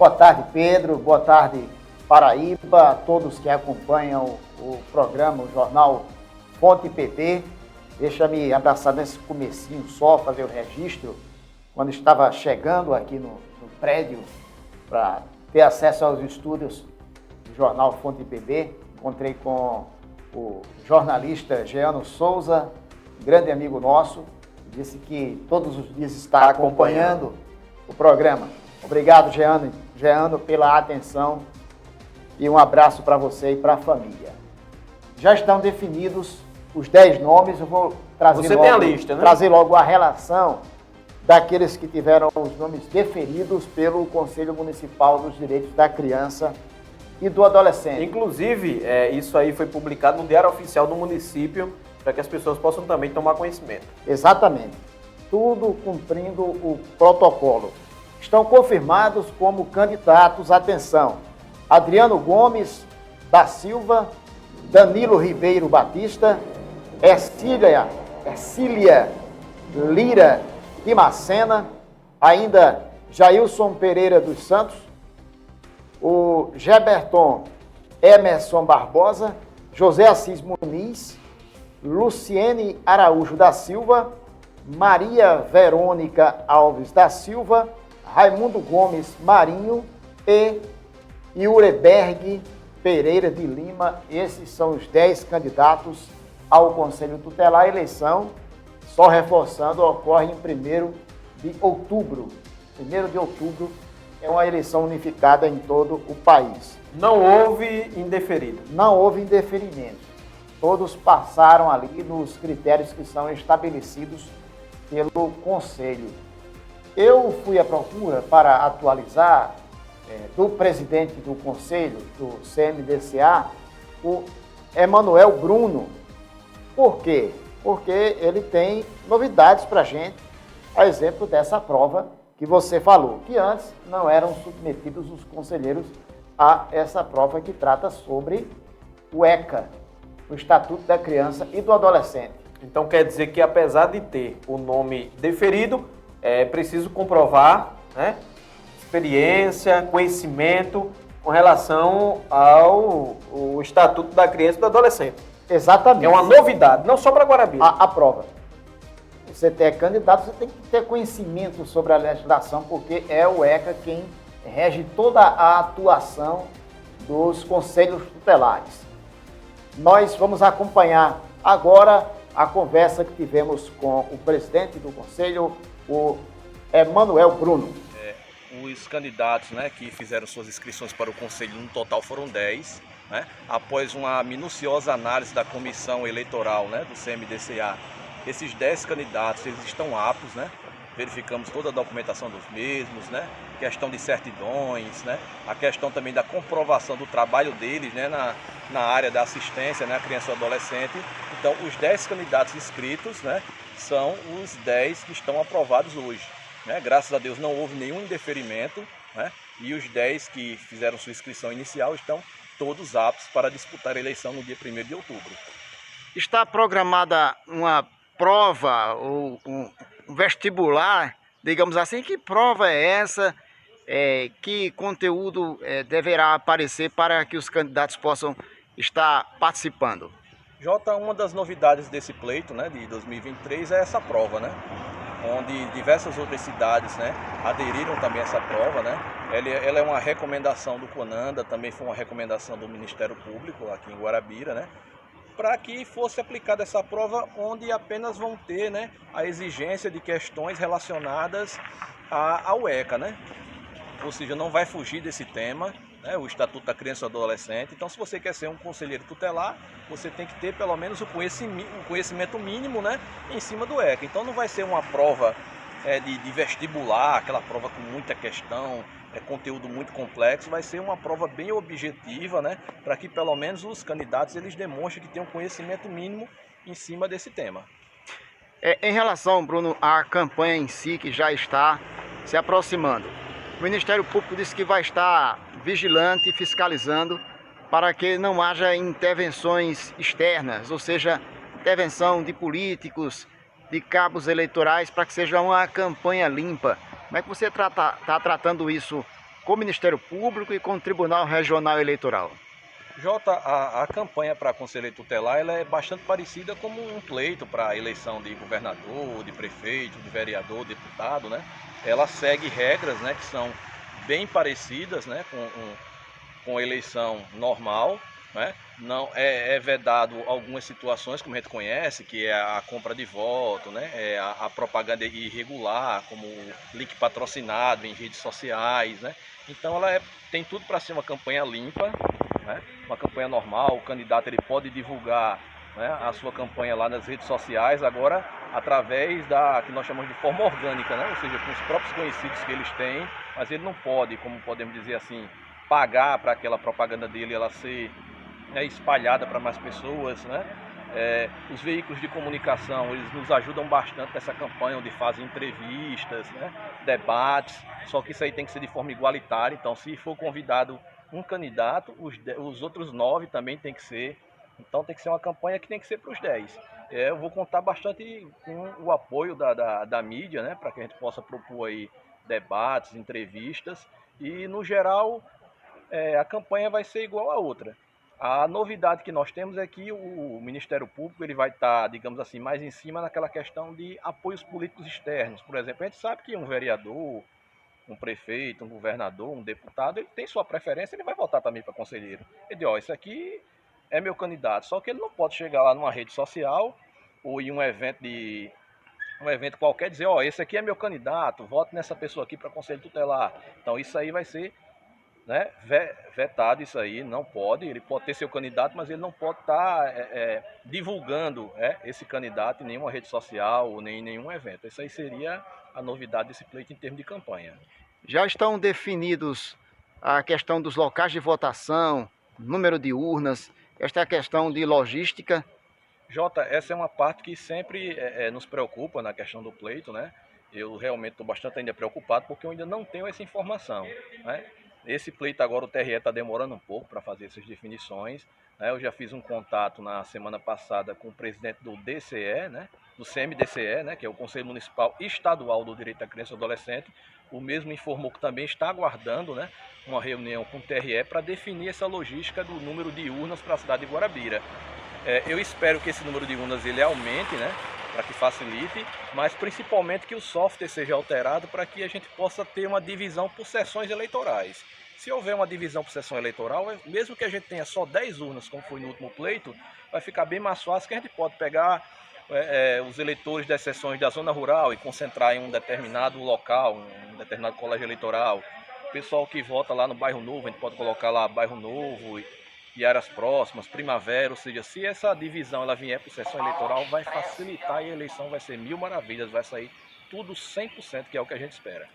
Boa tarde, Pedro. Boa tarde, Paraíba, a todos que acompanham o programa, o jornal Fonte PT. Deixa-me abraçar nesse comecinho só, fazer o registro. Quando estava chegando aqui no prédio para ter acesso aos estúdios do jornal Fonte PT, encontrei com o jornalista Jeano Souza, grande amigo nosso, disse que todos os dias está acompanhando o programa. Obrigado, Jeano, pela atenção e um abraço para você e para a família. Já estão definidos os 10 nomes, eu vou trazer logo a relação daqueles que tiveram os nomes deferidos pelo Conselho Municipal dos Direitos da Criança e do Adolescente. Inclusive, isso aí foi publicado no Diário Oficial do município, para que as pessoas possam também tomar conhecimento. Exatamente. Tudo cumprindo o protocolo. Estão confirmados como candidatos, atenção, Adriano Gomes da Silva, Danilo Ribeiro Batista, Ercília Lira de Macena, ainda Jailson Pereira dos Santos, o Geberton Emerson Barbosa, José Assis Muniz, Luciene Araújo da Silva, Maria Verônica Alves da Silva, Raimundo Gomes Marinho e Iureberg Pereira de Lima. Esses são os 10 candidatos ao Conselho Tutelar. A eleição, só reforçando, ocorre em 1º de outubro. 1º de outubro é uma eleição unificada em todo o país. Não houve indeferido. Não houve indeferimento. Todos passaram ali nos critérios que são estabelecidos pelo Conselho. Eu fui à procura para atualizar do presidente do Conselho, do CMDCA, o Emanuel Bruno. Por quê? Porque ele tem novidades para a gente, a exemplo dessa prova que você falou, que antes não eram submetidos os conselheiros a essa prova que trata sobre o ECA, o Estatuto da Criança e do Adolescente. Então quer dizer que, apesar de ter o nome deferido, é preciso comprovar, né, experiência, conhecimento com relação ao Estatuto da Criança e do Adolescente. Exatamente. É uma novidade, não só para Guarabira. A prova. Você é candidato, você tem que ter conhecimento sobre a legislação, porque é o ECA quem rege toda a atuação dos conselhos tutelares. Nós vamos acompanhar agora a conversa que tivemos com o presidente do Conselho, o Emanuel Bruno. Os candidatos, né, que fizeram suas inscrições para o Conselho, no total foram 10, né, após uma minuciosa análise da Comissão Eleitoral, né, do CMDCA. Esses 10 candidatos, eles estão aptos, né, verificamos toda a documentação dos mesmos, né, questão de certidões, né, a questão também da comprovação do trabalho deles, né, na área da assistência, né, à criança e ao adolescente. Então, os 10 candidatos inscritos, né, são os 10 que estão aprovados hoje. Né? Graças a Deus não houve nenhum indeferimento, né? E os 10 que fizeram sua inscrição inicial estão todos aptos para disputar a eleição no dia 1º de outubro. Está programada uma prova ou um vestibular, digamos assim? Que prova é essa? Que conteúdo deverá aparecer para que os candidatos possam estar participando? Jota, uma das novidades desse pleito, né, de 2023 é essa prova, né? Onde diversas outras cidades, né, aderiram também a essa prova, né? Ela é uma recomendação do CONANDA, também foi uma recomendação do Ministério Público aqui em Guarabira, né, para que fosse aplicada essa prova, onde apenas vão ter, né, a exigência de questões relacionadas ao ECA, né? Ou seja, não vai fugir desse tema, né, o Estatuto da Criança e do Adolescente. Então, se você quer ser um conselheiro tutelar, você tem que ter pelo menos o conhecimento mínimo, né, em cima do ECA. Então, não vai ser uma prova de vestibular, aquela prova com muita questão, conteúdo muito complexo. Vai ser uma prova bem objetiva, né, para que pelo menos os candidatos eles demonstrem que têm um conhecimento mínimo em cima desse tema. Em relação, Bruno, à campanha em si, que já está se aproximando, o Ministério Público disse que vai estar vigilante e fiscalizando para que não haja intervenções externas, ou seja, intervenção de políticos, de cabos eleitorais, para que seja uma campanha limpa. Como é que você está tratando isso com o Ministério Público e com o Tribunal Regional Eleitoral? Jota, a campanha para conselheiro tutelar ela é bastante parecida como um pleito para a eleição de governador, de prefeito, de vereador, deputado, né? Ela segue regras, né, que são bem parecidas, né, com a eleição normal, né? Não é vedado algumas situações, como a gente conhece, que é a compra de voto, né? É a propaganda irregular, como o link patrocinado em redes sociais, né? Então ela tem tudo para ser uma campanha limpa, né? Uma campanha normal. O candidato ele pode divulgar, né, a sua campanha lá nas redes sociais, agora através da que nós chamamos de forma orgânica, né? Ou seja, com os próprios conhecidos que eles têm, mas ele não pode, como podemos dizer assim, pagar para aquela propaganda dele ela ser, né, espalhada para mais pessoas, né? Os veículos de comunicação eles nos ajudam bastante nessa campanha, onde fazem entrevistas, né, debates, só que isso aí tem que ser de forma igualitária. Então, se for convidado um candidato, os outros 9 também tem que ser. Então tem que ser uma campanha que tem que ser para os 10. Eu vou contar bastante com o apoio da mídia, né, para que a gente possa propor aí debates, entrevistas e, no geral, a campanha vai ser igual a outra. A novidade que nós temos é que o Ministério Público ele vai estar, digamos assim, mais em cima naquela questão de apoios políticos externos. Por exemplo, a gente sabe que um vereador, um prefeito, um governador, um deputado, ele tem sua preferência, ele vai votar também para conselheiro. Ele diz, isso aqui é meu candidato, só que ele não pode chegar lá numa rede social ou em um evento qualquer e dizer, esse aqui é meu candidato, vote nessa pessoa aqui para conselho tutelar. Então isso aí vai ser, né, vetado, isso aí não pode. Ele pode ter seu candidato, mas ele não pode estar divulgando esse candidato em nenhuma rede social ou nem em nenhum evento. Isso aí seria a novidade desse pleito em termos de campanha. Já estão definidos a questão dos locais de votação, número de urnas, esta é a questão de logística? Jota, essa é uma parte que sempre nos preocupa na questão do pleito, né? Eu realmente estou bastante ainda preocupado porque eu ainda não tenho essa informação, né? Esse pleito agora o TRE está demorando um pouco para fazer essas definições, né? Eu já fiz um contato na semana passada com o presidente do DCE, né? Do CMDCE, né? Que é o Conselho Municipal Estadual do Direito da Criança e do Adolescente. O mesmo informou que também está aguardando, né, uma reunião com o TRE para definir essa logística do número de urnas para a cidade de Guarabira. Eu espero que esse número de urnas ele aumente, né, para que facilite, mas principalmente que o software seja alterado para que a gente possa ter uma divisão por sessões eleitorais. Se houver uma divisão por sessão eleitoral, mesmo que a gente tenha só 10 urnas, como foi no último pleito, vai ficar bem mais fácil, que a gente pode pegar os eleitores das sessões da zona rural e concentrar em um determinado local, um determinado colégio eleitoral. O pessoal que vota lá no Bairro Novo, a gente pode colocar lá Bairro Novo e áreas próximas, Primavera, ou seja, se essa divisão ela vier por sessão eleitoral, vai facilitar e a eleição vai ser mil maravilhas, vai sair tudo 100%, que é o que a gente espera.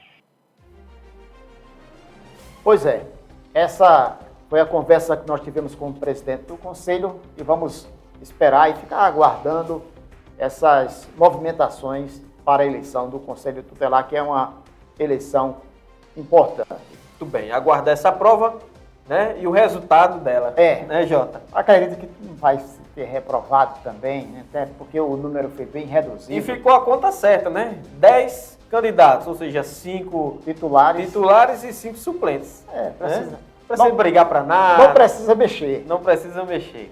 Pois é, essa foi a conversa que nós tivemos com o presidente do Conselho e vamos esperar e ficar aguardando essas movimentações para a eleição do Conselho Tutelar, que é uma eleição importante. Muito bem, aguardar essa prova, né, e o resultado dela. Né, Jota? Acredito que não vai ser reprovado também, né, até porque o número foi bem reduzido. E ficou a conta certa, né? 10 candidatos, ou seja, 5 titulares e 5 suplentes. Precisa. Não precisa brigar para nada. Não precisa mexer. Não precisa mexer.